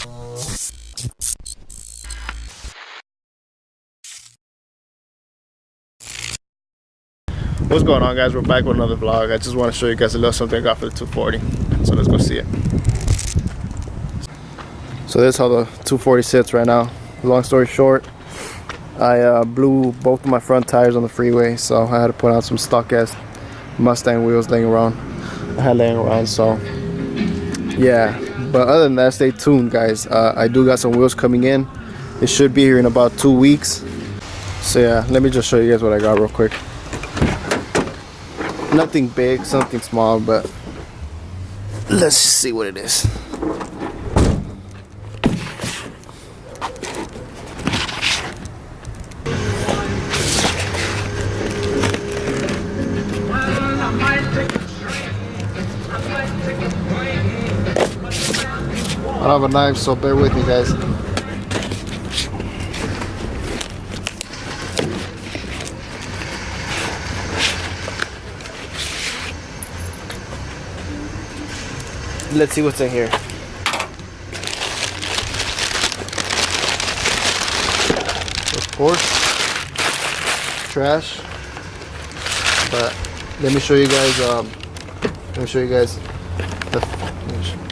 What's going on, guys? We're back with another vlog. I just want to show you guys a little something I got for the 240. So let's go see it. So this is how the 240 sits right now. Long story short, I blew both of my front tires on the freeway, so I had to put on some stock ass Mustang wheels laying around. So yeah. But other than that, stay tuned, guys. I do got some wheels coming in. It should be here in about 2 weeks. So yeah, let me just show you guys what I got real quick. Nothing big, something small, but let's see what it is. I don't have a knife, so bear with me, guys. Let's see what's in here. Of course, trash. But let me show you guys.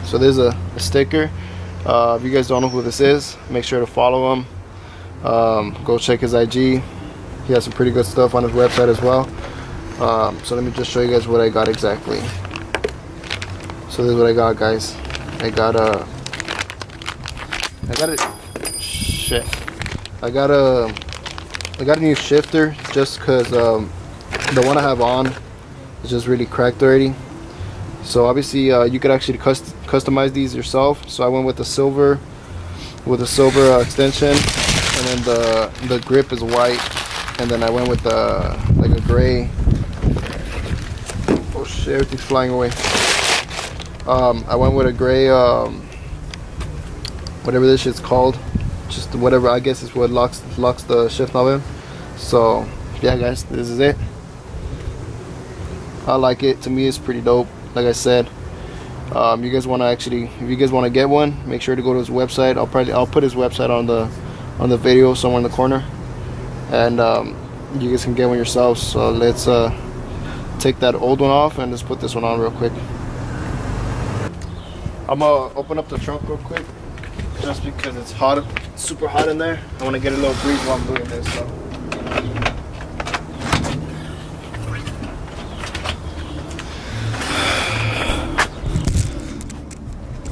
So there's a sticker. If you guys don't know who this is, make sure to follow him. Go check his IG. He has some pretty good stuff on his website as well. So let me just show you guys what I got exactly. So this is what I got, guys. I got a new shifter, just because the one I have on is just really cracked already. So obviously you could actually customize these yourself. So I went with the silver extension, and then the grip is white, and then I went with like a gray. Oh shit, everything's flying away. I went with a gray, whatever this shit's called, just whatever, I guess is what locks the shift knob in. So yeah, guys, this is it. I like it. To me, it's pretty dope. Like I said, if you guys want to get one, make sure to go to his website. I'll put his website on the video somewhere in the corner, and you guys can get one yourselves. So let's take that old one off and let's put this one on real quick. I'm gonna open up the trunk real quick, just because it's hot, super hot in there. I want to get a little breeze while I'm doing this. So.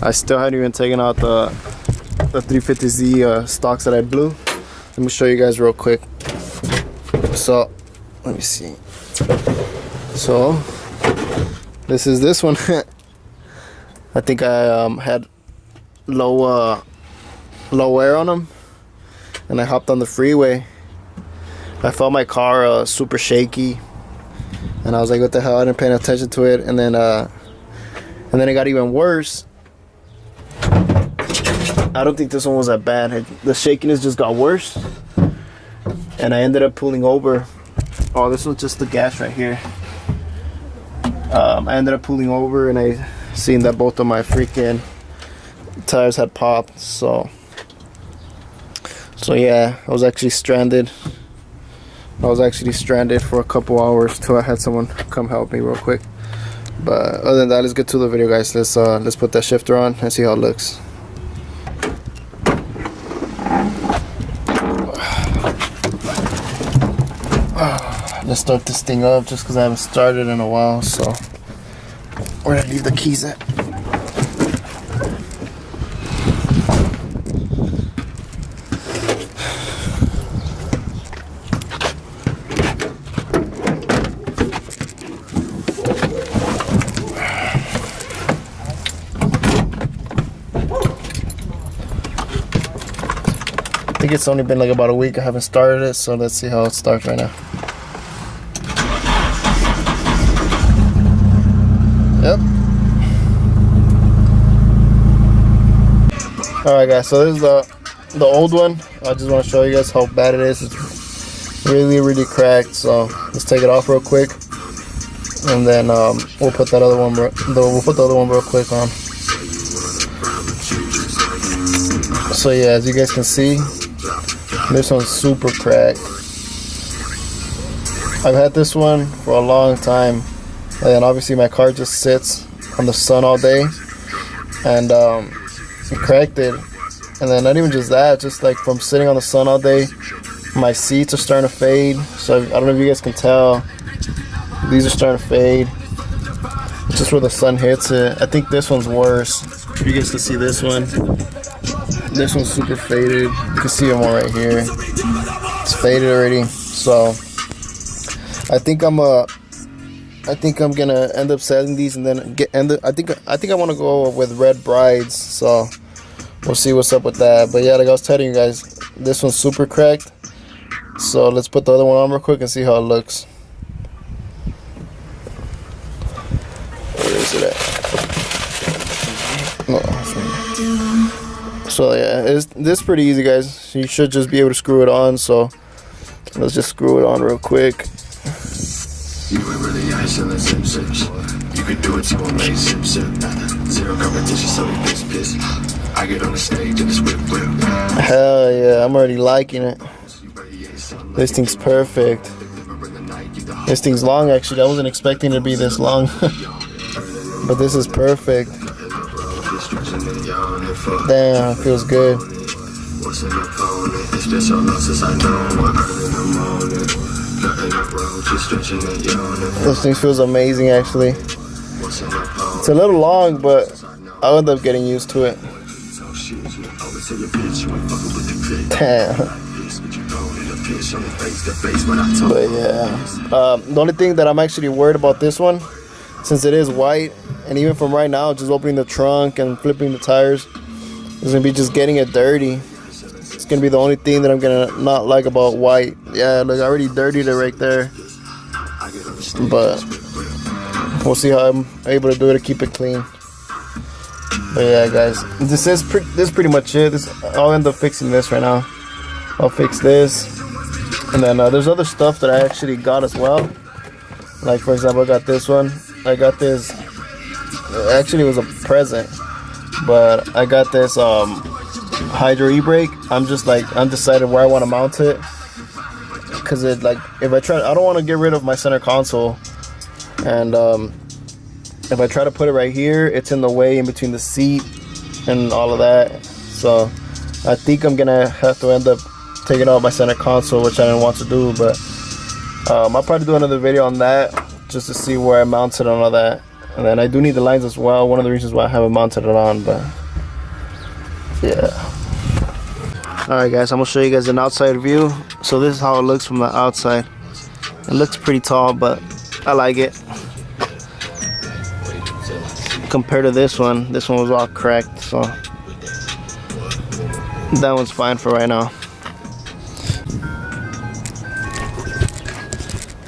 I still haven't even taken out the 350Z stocks that I blew. Let me show you guys real quick. So let me see. So this is this one. I think I had low air on them, and I hopped on the freeway. I felt my car super shaky, and I was like, "What the hell?" I didn't pay attention to it, and then it got even worse. I don't think this one was that bad. The shakiness just got worse, and I ended up pulling over. Oh, this was just the gas right here. I ended up pulling over, and I seen that both of my freaking tires had popped. So yeah, I was actually stranded. For a couple hours till I had someone come help me real quick. But other than that, let's get to the video, guys. Let's put that shifter on and see how it looks. Let's start this thing up, just because I haven't started in a while. So where did I leave the keys at? I think it's only been like about a week I haven't started it, so let's see how it starts right now. Yep. Alright, guys, so this is the old one. I just want to show you guys how bad it is. It's really cracked. So let's take it off real quick, and then we'll put the other one real quick on. So yeah, as you guys can see, this one's super cracked. I've had this one for a long time, and obviously my car just sits on the sun all day, and it cracked it. And then not even just that, just like from sitting on the sun all day, my seats are starting to fade. So I don't know if you guys can tell, these are starting to fade just where the sun hits it. I think this one's worse. If you guys can see this one's super faded. You can see them all right here. It's faded already. So I think I'm gonna end up selling these and then I think I want to go with red brides. So we'll see what's up with that. But yeah, like I was telling you guys, this one's super cracked. So let's put the other one on real quick and see how it looks. Where is it at? No. So yeah, this is pretty easy, guys. You should just be able to screw it on. So let's just screw it on real quick. You ain't really selling zips. You can do it to a main zip. Zero competition, so piss. I get on the stage and it's whip. Hell yeah, I'm already liking it. This thing's perfect. This thing's long actually. I wasn't expecting it to be this long. But this is perfect. Damn, it feels good. This thing feels amazing actually. It's a little long, but I'll end up getting used to it. Damn. But yeah, the only thing that I'm actually worried about this one, since it is white, and even from right now, just opening the trunk and flipping the tires, is gonna be just getting it dirty. It's gonna be the only thing that I'm gonna not like about white. Yeah, look, I already dirtied it right there. But we'll see how I'm able to do it to keep it clean. But yeah, guys, this is pretty much it. I'll end up fixing this right now. I'll fix this, and then there's other stuff that I actually got as well. Like for example, I got this one. I got this. Actually, it was a present, but I got this Hydro e-brake. I'm just like undecided where I want to mount it, because it like I don't want to get rid of my center console, and if I try to put it right here, it's in the way in between the seat and all of that. So I think I'm gonna have to end up taking out my center console, which I didn't want to do, but I'll probably do another video on that just to see where I mounted on all that. And then I do need the lines as well, one of the reasons why I haven't mounted it on, but yeah. Alright guys, I'm gonna show you guys an outside view. So this is how it looks from the outside. It looks pretty tall, but I like it. Compared to this one was all cracked, so that one's fine for right now.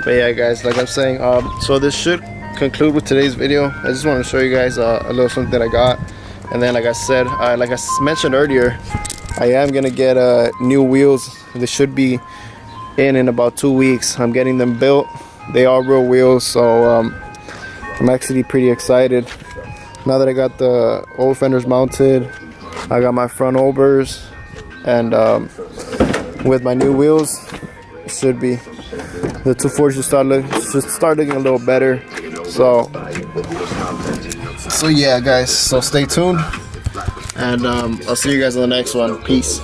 But yeah guys, like I'm saying, so this should conclude with today's video. I just want to show you guys a little something that I got. And then like I said, like I mentioned earlier, I am gonna get new wheels. They should be in about 2 weeks. I'm getting them built. They are real wheels, so I'm actually pretty excited. Now that I got the old fenders mounted, I got my front overs, and with my new wheels, it should be the 240 should start looking a little better. So yeah guys, so stay tuned, and I'll see you guys on the next one. Peace.